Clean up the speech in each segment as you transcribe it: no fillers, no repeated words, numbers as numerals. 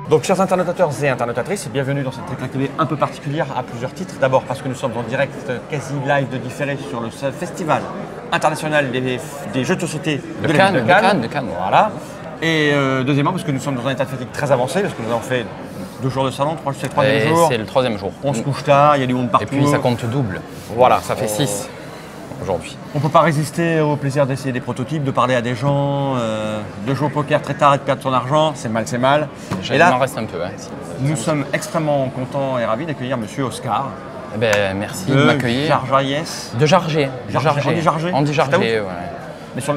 Donc, chers internautateurs et internautatrices, bienvenue dans cette Trick TV un peu particulière à plusieurs titres. D'abord parce que nous sommes en direct, quasi live de différé sur le festival international des jeux de société de Cannes. Voilà. Et deuxièmement parce que nous sommes dans un état de fatigue très avancé, parce que nous avons fait 2 jours de salon, c'est le 3e jour. C'est le 3e jour. On se couche tard, il y a du monde partout. Et puis ça compte double. Voilà, ça fait 6 aujourd'hui. On ne peut pas résister au plaisir d'essayer des prototypes, de parler à des gens, de jouer au poker très tard et de perdre son argent, c'est mal, c'est mal. Et là, il m'en reste un peu. Hein, nous sommes extrêmement contents et ravis d'accueillir Monsieur Oscar. Eh ben, merci de m'accueillir. Jarjaïès. De Jargé. On dit Jargé. On dit Jargé, ouais. Mais sur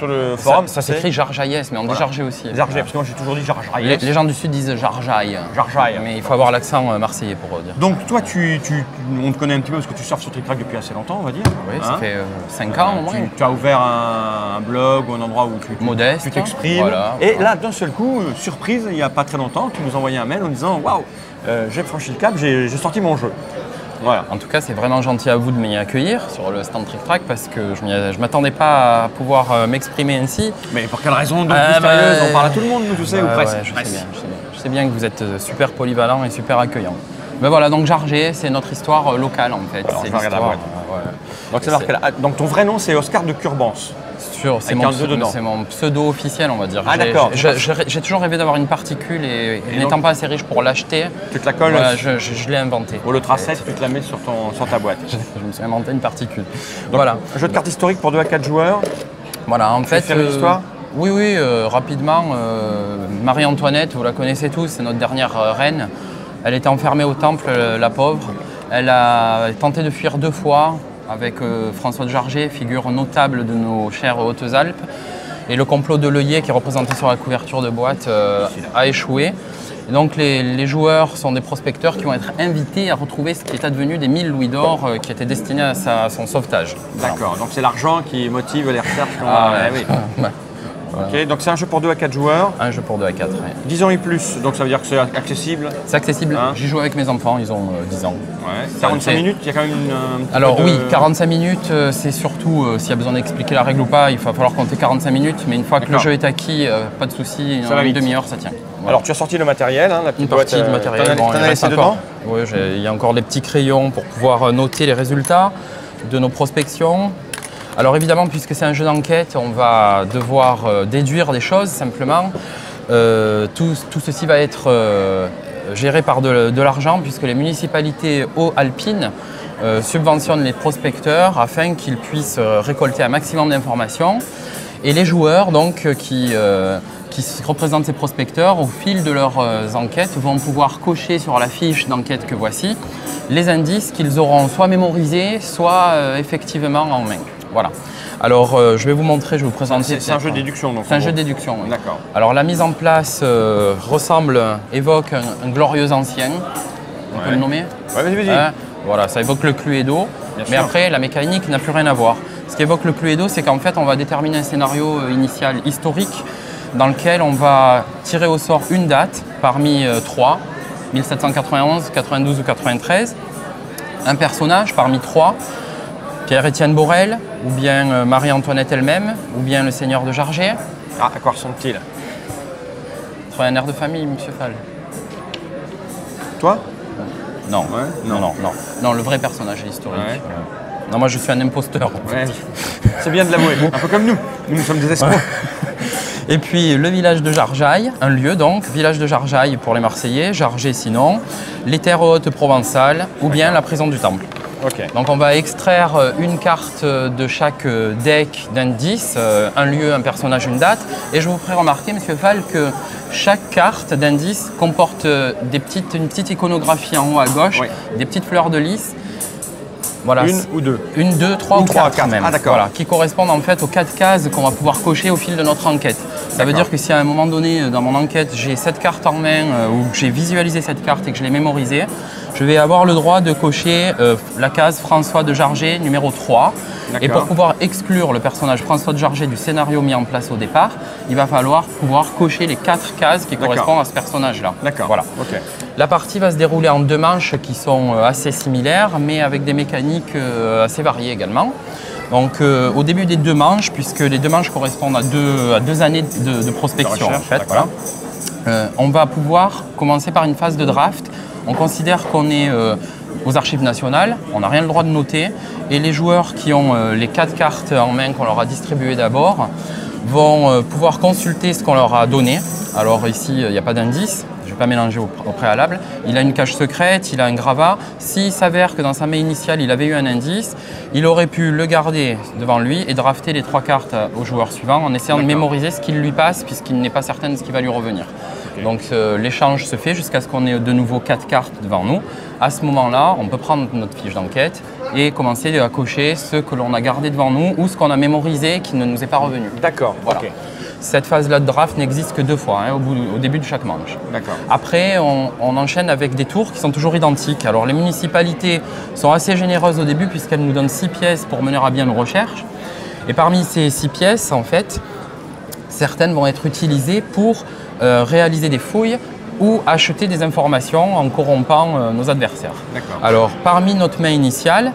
le forum, ça s'écrit Jarjaïès, mais on dit Jargé aussi. Jargé, parce que moi j'ai toujours dit Jarjaïès. Les gens du Sud disent Jarjaï. Jarjaï. Mais il faut avoir l'accent marseillais pour dire. Donc toi, on te connaît un petit peu parce que tu surfes sur Trick Track depuis assez longtemps, on va dire. Oui, ça fait 5 ans au moins. Tu as ouvert un blog ou un endroit où tu t'exprimes. Voilà, et là, d'un seul coup, surprise, il n'y a pas très longtemps, tu nous envoyais un mail en disant « Waouh, j'ai franchi le cap, j'ai sorti mon jeu ». Voilà. En tout cas, c'est vraiment gentil à vous de m'y accueillir sur le stand Trick Track parce que je ne m'attendais pas à pouvoir m'exprimer ainsi. Mais pour quelle raison donc mystérieuse, on parle à tout le monde, nous, tu sais, ou presque. Ouais, je sais bien que vous êtes super polyvalent et super accueillant. Mais voilà, donc Jargé, c'est notre histoire locale en fait. C'est l'histoire. Donc c'est marqué là. Donc ton vrai nom, c'est Oscar de Curbance. C'est mon pseudo officiel, on va dire. Ah d'accord. J'ai toujours rêvé d'avoir une particule et n'étant pas assez riche pour l'acheter, tu te la colles. Je l'ai inventé. Au Letra 7, tu te la mets sur ta boîte. Je me suis inventé une particule. Donc, voilà. Un jeu de cartes historiques pour 2 à 4 joueurs. Voilà, en fait. Faire une histoire. Oui, rapidement. Marie-Antoinette, vous la connaissez tous, c'est notre dernière reine. Elle était enfermée au temple, la pauvre. Elle a tenté de fuir 2 fois. Avec François de Jargé, figure notable de nos chères Hautes-Alpes. Et le complot de l'œillet qui est représenté sur la couverture de boîte a échoué. Et donc les joueurs sont des prospecteurs qui vont être invités à retrouver ce qui est advenu des 1000 louis d'or qui étaient destinés à son sauvetage. D'accord, donc c'est l'argent qui motive les recherches. Oui. Ok, donc c'est un jeu pour 2 à 4 joueurs. Un jeu pour 2 à 4, oui. 10 ans et plus, donc ça veut dire que c'est accessible. C'est accessible, j'y joue avec mes enfants, ils ont 10 ans. Ouais. 45 minutes, il y a quand même Alors oui, 45 minutes, c'est surtout, s'il y a besoin d'expliquer la règle ou pas, il va falloir compter 45 minutes, mais une fois que le jeu est acquis, pas de souci, en une demi-heure ça tient. Voilà. Alors tu as sorti le matériel, la petite boîte, de matériel. T'en as laissé dedans? Oui, il y a encore des petits crayons pour pouvoir noter les résultats de nos prospections. Alors évidemment, puisque c'est un jeu d'enquête, on va devoir déduire des choses simplement. Tout ceci va être géré par de l'argent, puisque les municipalités haut-alpines subventionnent les prospecteurs afin qu'ils puissent récolter un maximum d'informations. Et les joueurs donc, qui représentent ces prospecteurs, au fil de leurs enquêtes, vont pouvoir cocher sur la fiche d'enquête que voici les indices qu'ils auront soit mémorisés, soit effectivement en main. Voilà. Alors, je vais vous montrer, je vais vous présenter. C'est un jeu de déduction, donc. C'est un jeu de déduction. Oui. D'accord. Alors, la mise en place évoque un glorieux ancien. On peut le nommer? Oui, vas-y. Voilà, ça évoque le Cluedo. Mais après, la mécanique n'a plus rien à voir. Ce qu'évoque le Cluedo, c'est qu'en fait, on va déterminer un scénario initial historique dans lequel on va tirer au sort une date parmi 3, 1791, 92 ou 93, un personnage parmi 3. Pierre-Étienne Borel, ou bien Marie-Antoinette elle-même, ou bien le seigneur de Jargé. Ah, à quoi ressemble-t-il? Un air de famille, monsieur Fall. Toi? Non. Ouais. Non, le vrai personnage historique. Ouais. Non, moi je suis un imposteur. Ouais. C'est bien de l'avouer, un peu comme nous. Nous sommes des escrocs. Et puis le village de Jarjaille, un lieu donc, village de Jarjaille pour les Marseillais, Jargé sinon, les terres hautes provençales, ou bien la prison du Temple. Okay. Donc on va extraire une carte de chaque deck d'indices, un lieu, un personnage, une date. Et je vous ferai remarquer, monsieur Fall, que chaque carte d'indice comporte une petite iconographie en haut à gauche, des petites fleurs de lys. Voilà. Une ou deux? Une, deux, trois ou quatre même. Ah, d'accord. Voilà, qui correspondent en fait aux 4 cases qu'on va pouvoir cocher au fil de notre enquête. Ça veut dire que si à un moment donné, dans mon enquête, j'ai cette carte en main ou que j'ai visualisé cette carte et que je l'ai mémorisée, je vais avoir le droit de cocher la case François de Jargé numéro 3. Et pour pouvoir exclure le personnage François de Jargé du scénario mis en place au départ, il va falloir pouvoir cocher les 4 cases qui correspondent à ce personnage-là. D'accord. Voilà. Okay. La partie va se dérouler en 2 manches qui sont assez similaires, mais avec des mécaniques assez variées également. Donc au début des 2 manches, puisque les 2 manches correspondent à deux années de prospection en fait. Voilà. on va pouvoir commencer par une phase de draft. On considère qu'on est aux archives nationales, on n'a rien le droit de noter, et les joueurs qui ont les 4 cartes en main qu'on leur a distribuées d'abord vont pouvoir consulter ce qu'on leur a donné. Alors ici, il n'y a pas d'indice, je ne vais pas mélanger au préalable. Il a une cache secrète, il a un gravat. S'il s'avère que dans sa main initiale, il avait eu un indice, il aurait pu le garder devant lui et drafter les 3 cartes au joueur suivant en essayant de mémoriser ce qu'il lui passe puisqu'il n'est pas certain de ce qui va lui revenir. Okay. Donc l'échange se fait jusqu'à ce qu'on ait de nouveau 4 cartes devant nous. À ce moment-là, on peut prendre notre fiche d'enquête et commencer à cocher ce que l'on a gardé devant nous ou ce qu'on a mémorisé qui ne nous est pas revenu. D'accord, voilà. Okay. Cette phase-là de draft n'existe que 2 fois, au début de chaque manche. Après, on enchaîne avec des tours qui sont toujours identiques. Alors les municipalités sont assez généreuses au début puisqu'elles nous donnent 6 pièces pour mener à bien nos recherches. Et parmi ces 6 pièces, en fait, certaines vont être utilisées pour réaliser des fouilles ou acheter des informations en corrompant nos adversaires. Alors parmi notre main initiale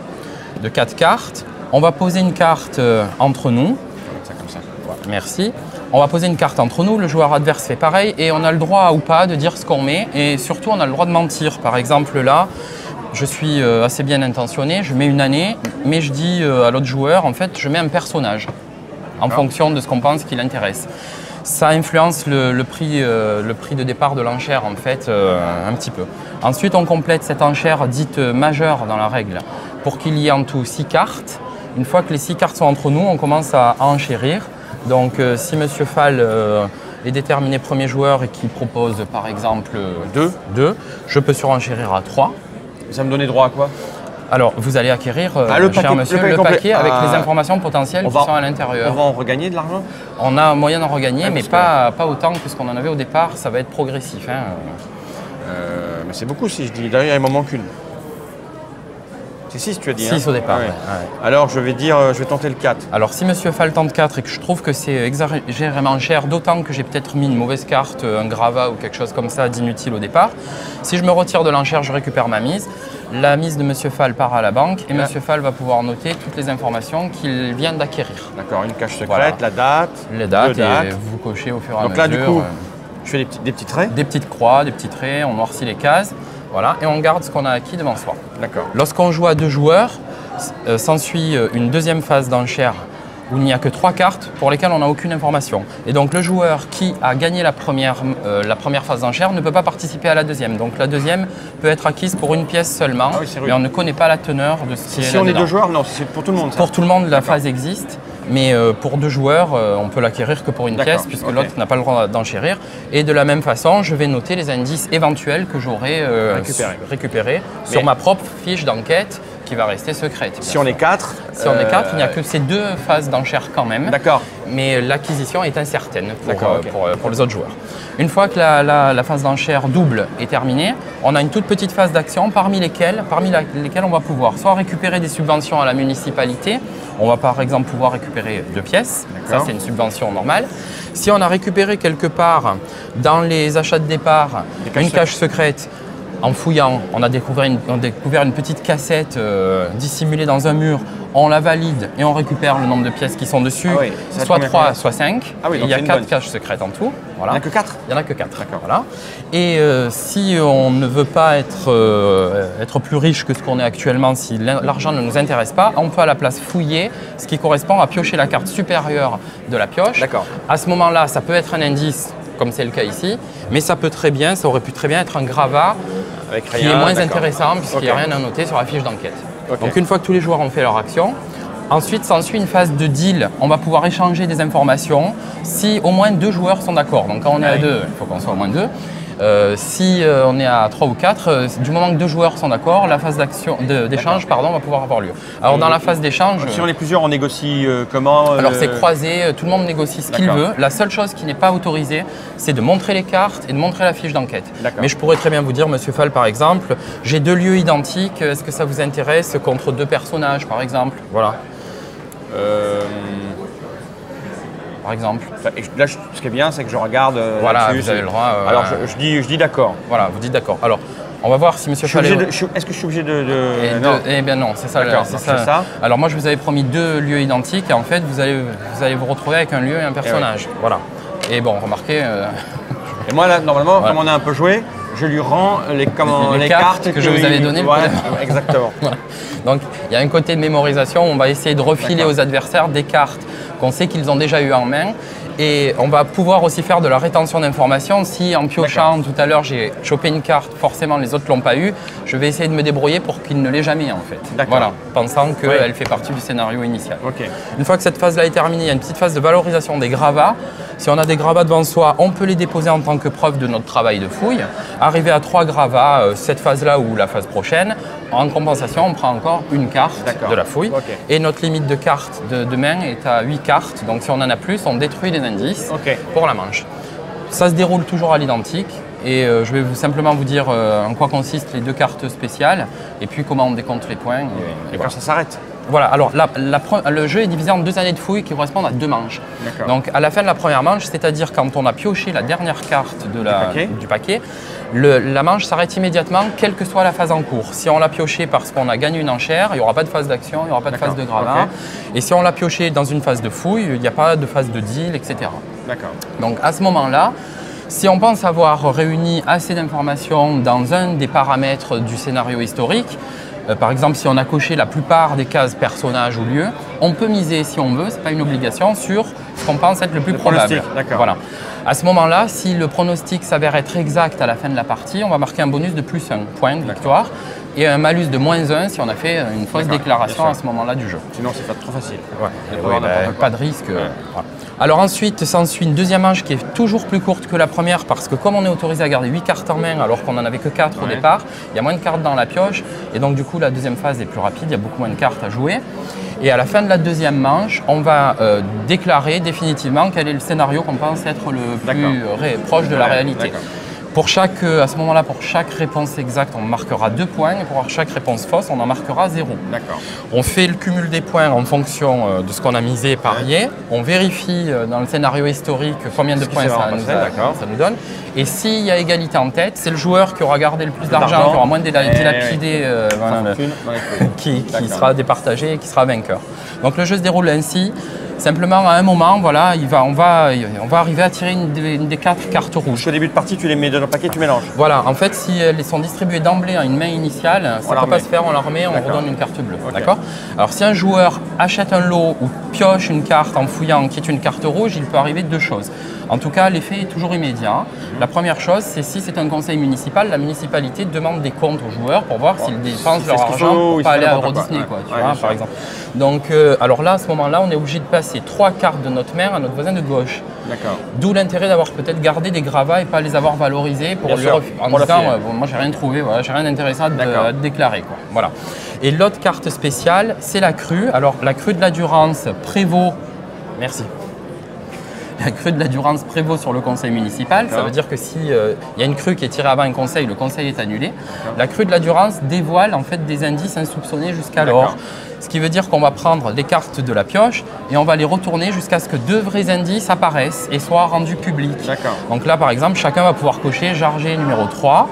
de 4 cartes, on va poser une carte entre nous. Ça comme ça. Voilà. Merci. On va poser une carte entre nous, le joueur adverse fait pareil et on a le droit ou pas de dire ce qu'on met et surtout on a le droit de mentir. Par exemple là, je suis assez bien intentionné, je mets une année, mais je dis à l'autre joueur, en fait, je mets un personnage en fonction de ce qu'on pense qui l'intéresse. Ça influence le prix de départ de l'enchère en fait un petit peu. Ensuite, on complète cette enchère dite majeure dans la règle pour qu'il y ait en tout 6 cartes. Une fois que les 6 cartes sont entre nous, on commence à enchérir. Donc si Monsieur Fall est déterminé premier joueur et qu'il propose par exemple 2, je peux surenchérir à 3. Ça me donnait droit à quoi? Alors vous allez acquérir, cher monsieur, le paquet avec les informations potentielles qui sont à l'intérieur. On va en regagner de l'argent? On a moyen d'en regagner, mais pas autant que ce qu'on en avait au départ, ça va être progressif. Mais c'est beaucoup si je dis, d'ailleurs il m'en manque une. C'est 6 tu as dit 6 au départ. Ouais. Alors je vais tenter le 4. Alors si Monsieur Fall tente 4 et que je trouve que c'est exagérément cher, d'autant que j'ai peut-être mis une mauvaise carte, un gravat ou quelque chose comme ça d'inutile au départ, si je me retire de l'enchère, je récupère ma mise. La mise de Monsieur Fall part à la banque et Monsieur Fall va pouvoir noter toutes les informations qu'il vient d'acquérir. D'accord, une cache secrète, voilà. La date. Les dates et vous cochez au fur et à mesure. Donc là du coup, je fais des petits traits? Des petites croix, des petits traits, on noircit les cases. Voilà, et on garde ce qu'on a acquis devant soi. D'accord. Lorsqu'on joue à 2 joueurs, s'ensuit une deuxième phase d'enchère où il n'y a que 3 cartes pour lesquelles on n'a aucune information. Et donc le joueur qui a gagné la première phase d'enchère ne peut pas participer à la deuxième. Donc la deuxième peut être acquise pour une pièce seulement, mais on ne connaît pas la teneur de ce qui est là-dedans. Si on est 2 joueurs, non, c'est pour tout le monde ça. Pour tout le monde, la phase existe. Mais pour 2 joueurs, on peut l'acquérir que pour une pièce puisque l'autre n'a pas le droit d'enchérir. Et de la même façon, je vais noter les indices éventuels que j'aurai récupérés sur ma propre fiche d'enquête qui va rester secrète. Si on est 4, il n'y a que ces 2 phases d'enchère quand même. D'accord. Mais l'acquisition est incertaine pour les autres joueurs. Une fois que la phase d'enchère double est terminée, on a une toute petite phase d'action parmi lesquelles on va pouvoir soit récupérer des subventions à la municipalité. On va par exemple pouvoir récupérer 2 pièces, ça c'est une subvention normale. Si on a récupéré quelque part dans les achats de départ une cache secrète, en fouillant, on a découvert une petite cassette dissimulée dans un mur, on la valide et on récupère le nombre de pièces qui sont dessus, soit 3, soit 5. Il y a 4 caches secrètes en tout. Voilà. Il n'y en a que 4? Il n'y en a que 4. Voilà. Et si on ne veut pas être plus riche que ce qu'on est actuellement, si l'argent ne nous intéresse pas, on peut à la place fouiller, ce qui correspond à piocher la carte supérieure de la pioche. À ce moment-là, ça peut être un indice, comme c'est le cas ici, mais ça aurait pu très bien être un gravat qui est moins intéressant puisqu'il n'y a rien à noter sur la fiche d'enquête. Donc une fois que tous les joueurs ont fait leur action, ensuite s'ensuit une phase de deal. On va pouvoir échanger des informations si au moins 2 joueurs sont d'accord. Donc quand on est à 2, il faut qu'on soit au moins 2. Si on est à 3 ou 4, du moment que 2 joueurs sont d'accord, la phase d'échange va pouvoir avoir lieu. Alors dans la phase d'échange… Si on est plusieurs, on négocie comment Alors c'est croisé, tout le monde négocie ce qu'il veut. La seule chose qui n'est pas autorisée, c'est de montrer les cartes et de montrer la fiche d'enquête. Mais je pourrais très bien vous dire, Monsieur Fall par exemple, j'ai 2 lieux identiques, est-ce que ça vous intéresse contre 2 personnages par exemple? Voilà. Par exemple. Là, ce qui est bien, c'est que je regarde. Voilà, vous avez le droit. Alors, je dis d'accord. Voilà, vous dites d'accord. Alors, on va voir si Monsieur Fall. Est-ce que je suis obligé de. Eh bien non, c'est ça. Ça. Alors, moi, je vous avais promis 2 lieux identiques et en fait, vous allez vous retrouver avec un lieu et un personnage. Voilà. Et bon, remarquez. Et moi, là, normalement, comme on a un peu joué, je lui rends les cartes que je vous avais données. Ouais, exactement. Voilà. Donc, il y a un côté de mémorisation. On va essayer de refiler aux adversaires des cartes qu'on sait qu'ils ont déjà eu en main. Et on va pouvoir aussi faire de la rétention d'informations. Si en piochant tout à l'heure, j'ai chopé une carte, forcément les autres ne l'ont pas eu, je vais essayer de me débrouiller pour qu'ils ne l'aient jamais en fait. Voilà, pensant qu'elle fait partie du scénario initial. Une fois que cette phase-là est terminée, il y a une petite phase de valorisation des gravats. Si on a des gravats devant soi, on peut les déposer en tant que preuve de notre travail de fouille. Arrivé à 3 gravats, cette phase-là ou la phase prochaine, en compensation, on prend encore une carte de la fouille. Et notre limite de cartes de main est à 8 cartes. Donc si on en a plus, on détruit les indices pour la manche. Ça se déroule toujours à l'identique. Et je vais simplement vous dire en quoi consistent les 2 cartes spéciales et puis comment on décompte les points. Et quand ça s'arrête. Voilà, alors le jeu est divisé en 2 années de fouille qui correspondent à 2 manches. Donc à la fin de la première manche, c'est-à-dire quand on a pioché la dernière carte du paquet, la manche s'arrête immédiatement, quelle que soit la phase en cours. Si on l'a pioché parce qu'on a gagné une enchère, il n'y aura pas de phase d'action, il n'y aura pas de phase de gravat. Et si on l'a pioché dans une phase de fouille, il n'y a pas de phase de deal, etc. Donc à ce moment-là, si on pense avoir réuni assez d'informations dans un des paramètres du scénario historique, par exemple, si on a coché la plupart des cases personnages ou lieux, on peut miser, si on veut, ce n'est pas une obligation, sur ce qu'on pense être le plus probable. Voilà. À ce moment-là, si le pronostic s'avère être exact à la fin de la partie, on va marquer un bonus de +1 point de victoire et un malus de -1 si on a fait une fausse déclaration à ce moment-là du jeu. Sinon, c'est trop facile. Pas de risque. Voilà. Alors ensuite, s'ensuit une deuxième manche qui est toujours plus courte que la première parce que comme on est autorisé à garder 8 cartes en main alors qu'on n'en avait que 4 au départ, il y a moins de cartes dans la pioche et donc du coup la deuxième phase est plus rapide, il y a beaucoup moins de cartes à jouer. Et à la fin de la deuxième manche, on va déclarer définitivement quel est le scénario qu'on pense être le plus proche de la réalité. À ce moment-là, pour chaque réponse exacte, on marquera 2 points et pour chaque réponse fausse, on en marquera 0. On fait le cumul des points en fonction de ce qu'on a misé et parié. On vérifie dans le scénario historique combien de points ça nous donne. Et s'il y a égalité en tête, c'est le joueur qui aura gardé le plus d'argent, qui aura moins dilapidé, qui sera départagé et qui sera vainqueur. Donc le jeu se déroule ainsi. Simplement, à un moment, voilà, on va arriver à tirer une des 4 cartes rouges. Au début de partie, tu les mets dans le paquet, tu mélanges. Voilà, en fait, si elles sont distribuées d'emblée à une main initiale, ça ne peut pas se faire, on la remet, on redonne une carte bleue. D'accord. Alors, si un joueur achète un lot ou pioche une carte en fouillant qui est une carte rouge, il peut arriver 2 choses. En tout cas, l'effet est toujours immédiat. La première chose, c'est si c'est un conseil municipal, la municipalité demande des comptes aux joueurs pour voir s'ils dépensent leur argent pour ne pas aller à Euro Disney, par exemple. Donc, alors là, à ce moment-là, on est obligé de passer 3 cartes de notre main à notre voisin de gauche. D'où l'intérêt d'avoir peut-être gardé des gravats et pas les avoir valorisés pour lui en disant moi j'ai rien trouvé, j'ai rien d'intéressant à déclarer. Voilà. Et l'autre carte spéciale, c'est la crue. Alors la crue de la Durance prévaut. Merci. La crue de la Durance prévaut sur le conseil municipal. Ça veut dire que s'il y a une crue qui est tirée avant un conseil, le conseil est annulé. La crue de la Durance dévoile en fait des indices insoupçonnés jusqu'alors. Ce qui veut dire qu'on va prendre les cartes de la pioche et on va les retourner jusqu'à ce que 2 vrais indices apparaissent et soient rendus publics. Donc là, par exemple, chacun va pouvoir cocher Jarget numéro 3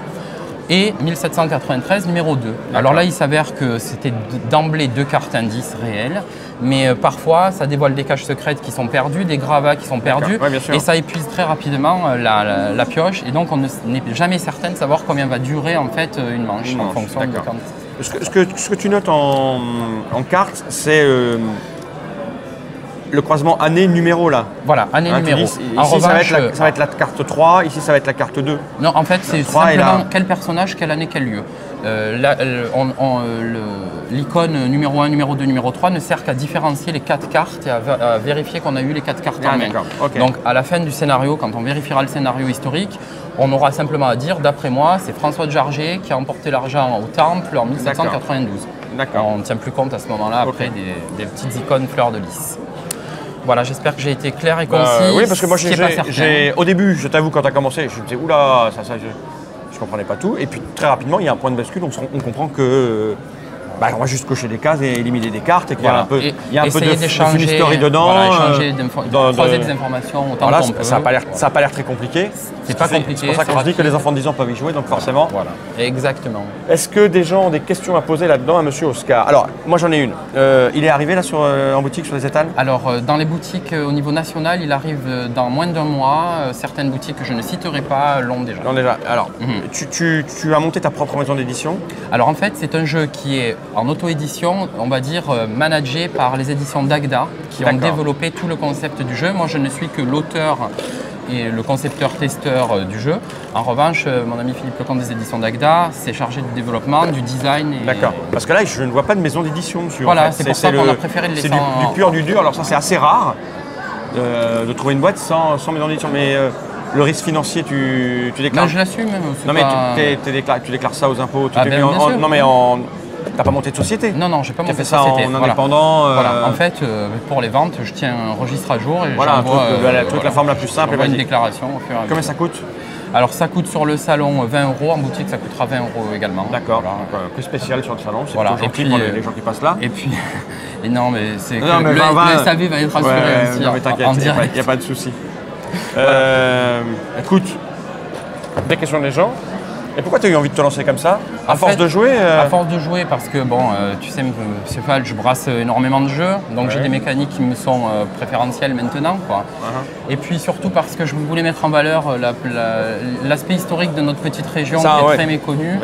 et 1793 numéro 2. Alors là, il s'avère que c'était d'emblée 2 cartes indices réelles, mais parfois, ça dévoile des caches secrètes qui sont perdues, des gravats qui sont perdus, et ça épuise très rapidement la pioche, et donc on n'est jamais certain de savoir combien va durer en fait une manche en fonction de quand. Ce que tu notes en carte, c'est le croisement année-numéro là. Voilà, année-numéro. Ici, ça va être la carte 3, ici ça va être la carte 2. Non, en fait, c'est simplement quel personnage, quelle année, quel lieu. L'icône numéro 1, numéro 2, numéro 3 ne sert qu'à différencier les 4 cartes et à vérifier qu'on a eu les 4 cartes en main. Donc à la fin du scénario, quand on vérifiera le scénario historique, on aura simplement à dire, d'après moi, c'est François de Jarget qui a emporté l'argent au Temple en 1792. On ne tient plus compte à ce moment-là après des petites icônes fleurs de lys. Voilà, j'espère que j'ai été clair et concis. Oui, parce que moi, au début, je t'avoue, quand tu as commencé, je me disais, oula, je ne comprenais pas tout. Et puis très rapidement, il y a un point de bascule, on comprend que Bah, on va juste cocher des cases et éliminer des cartes et qu'il y a Voilà. un peu, Et il y a un peu de d'échanger, history dedans. voilà, échanger, croiser des informations autant Voilà, qu'on peut. ça n'a pas l'air très compliqué. C'est pas compliqué. C'est pour ça qu'on se dit que les enfants de 10 ans peuvent y jouer, donc forcément. Voilà, exactement. Est-ce que des gens ont des questions à poser là-dedans à Monsieur Oscar? Alors, moi j'en ai une. Il est arrivé là en boutique sur les étals? Alors, dans les boutiques au niveau national, il arrive dans moins d'un mois. Certaines boutiques que je ne citerai pas l'ont déjà. Non, déjà. Alors, tu as monté ta propre maison d'édition? Alors en fait, c'est un jeu qui est en auto-édition, on va dire managé par les éditions d'Agda, qui ont développé tout le concept du jeu. Moi, je ne suis que l'auteur et le concepteur-testeur du jeu. En revanche, mon ami Philippe Lecomte des éditions d'Agda s'est chargé du développement, du design. D'accord. Parce que là, je ne vois pas de maison d'édition dessus. Voilà, en fait. c'est pour ça qu'on a préféré le laisser C'est du pur, du dur. Alors ça, c'est assez rare de trouver une boîte sans maison d'édition. Mais le risque financier, tu déclares? Non, je l'assume même. Non, mais tu déclares ça aux impôts. Ah, bien sûr. Non, mais t'as pas monté de société? Non, non, j'ai pas monté de société. Tu as fait ça en indépendant? Voilà. En fait, pour les ventes, je tiens un registre à jour et voilà, j'envoie la forme la plus simple. Une déclaration au fur et à mesure. Combien ça coûte? Alors ça coûte sur le salon 20 €, en boutique ça coûtera 20 € également. D'accord, voilà. Donc, plus spécial sur le salon, c'est voilà. gentil pour les gens qui passent là. Et puis, et non mais c'est que mais le SAV va être assuré aussi non, mais t'inquiète, en direct. Il n'y a pas de souci. Écoute, des questions des gens. Et pourquoi tu as eu envie de te lancer comme ça? À force de jouer À force de jouer, parce que bon, tu sais, monsieur Fall, je brasse énormément de jeux, donc j'ai des mécaniques qui me sont préférentielles maintenant, quoi. Et puis surtout parce que je voulais mettre en valeur l'aspect historique de notre petite région qui est très méconnue.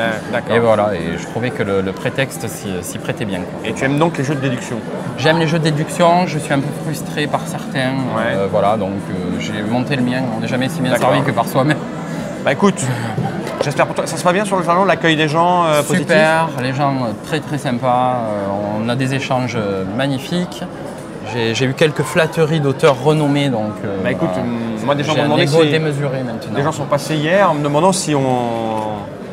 Et voilà, et je trouvais que le prétexte s'y prêtait bien, quoi. Et tu aimes donc les jeux de déduction? J'aime les jeux de déduction, je suis un peu frustré par certains, voilà, donc j'ai monté le mien, on n'est jamais si bien servi que par soi-même. Bah écoute, j'espère pour toi. Ça se passe bien sur le salon, l'accueil des gens positifs? Super, les gens très très sympas, on a des échanges magnifiques. J'ai eu quelques flatteries d'auteurs renommés, donc bah écoute, moi des gens m'ont demandé demandé si démesuré maintenant. Des gens sont passés hier en me demandant si on...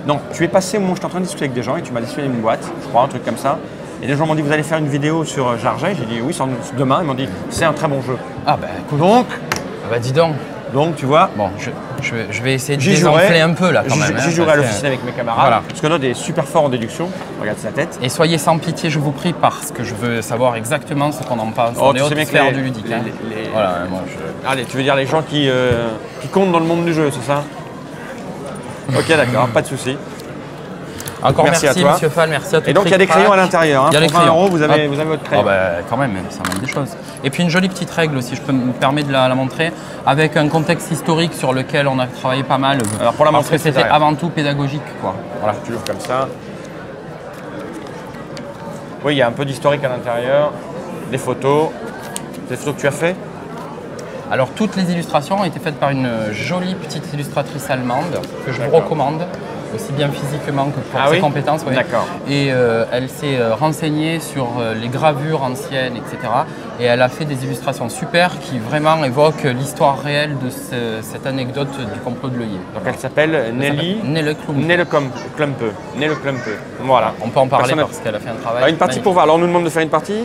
Non, tu es passé au moment où j'étais en train de discuter avec des gens et tu m'as distribué une boîte, je crois, un truc comme ça. Et les gens m'ont dit, vous allez faire une vidéo sur Jarget? J'ai dit oui, demain. Ils m'ont dit, c'est un très bon jeu. Ah bah écoute, donc, bah dis donc. Donc tu vois, bon, je vais essayer de désenfler un peu là quand même. J'y jouerai à l'officine avec mes camarades, voilà. parce que Nod est super fort en déduction, regarde sa tête. Et soyez sans pitié, je vous prie, parce que je veux savoir exactement ce qu'on en pense. Oh, on est haute sphère du ludique. Voilà, moi, Allez, tu veux dire les gens qui comptent dans le monde du jeu, c'est ça? Ok, d'accord, pas de souci. Encore merci à toi. Monsieur Fall, merci à tous. Et donc il y a des crayons à l'intérieur. Hein. Il y a pour 20 €, vous avez votre crayon. Oh bah, quand même, ça manque des choses. Et puis une jolie petite règle, si je peux me permettre de la montrer, avec un contexte historique sur lequel on a travaillé pas mal. Alors pour la montrer, c'était avant tout pédagogique, quoi. Voilà, tu l'ouvres comme ça. Oui, il y a un peu d'historique à l'intérieur, des photos que tu as fait. Alors toutes les illustrations ont été faites par une jolie petite illustratrice allemande que je vous recommande, aussi bien physiquement que pour ses compétences. Oui. D'accord. Et elle s'est renseignée sur les gravures anciennes, etc. Et elle a fait des illustrations super qui vraiment évoquent l'histoire réelle de cette anecdote du complot de l'œillet. Donc elle s'appelle Nelly Klumpe. Voilà. On peut en parler parce qu'elle a fait un travail. Une partie pour voir. Alors on nous demande de faire une partie.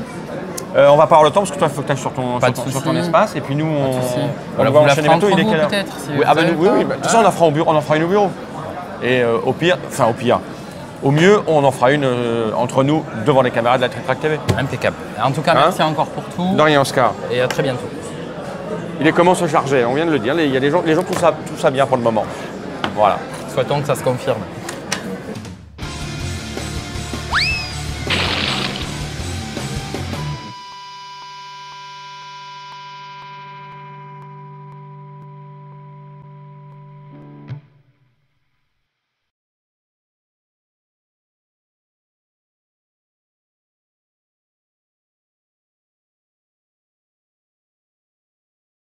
On va pas avoir le temps parce que toi il faut que tu ailles sur ton espace et puis nous on va enchaîner bientôt. Il est quelle heure? Oui, bah, de toute façon on en fera une au bureau. Et au mieux, on en fera une entre nous devant les caméras de la Tritrac TV. Impeccable. En tout cas, merci encore pour tout. De rien, Oscar. Et à très bientôt. Il est comment ce Jarget? On vient de le dire. Il y a les gens trouvent ça bien pour le moment. Voilà. Souhaitons que ça se confirme.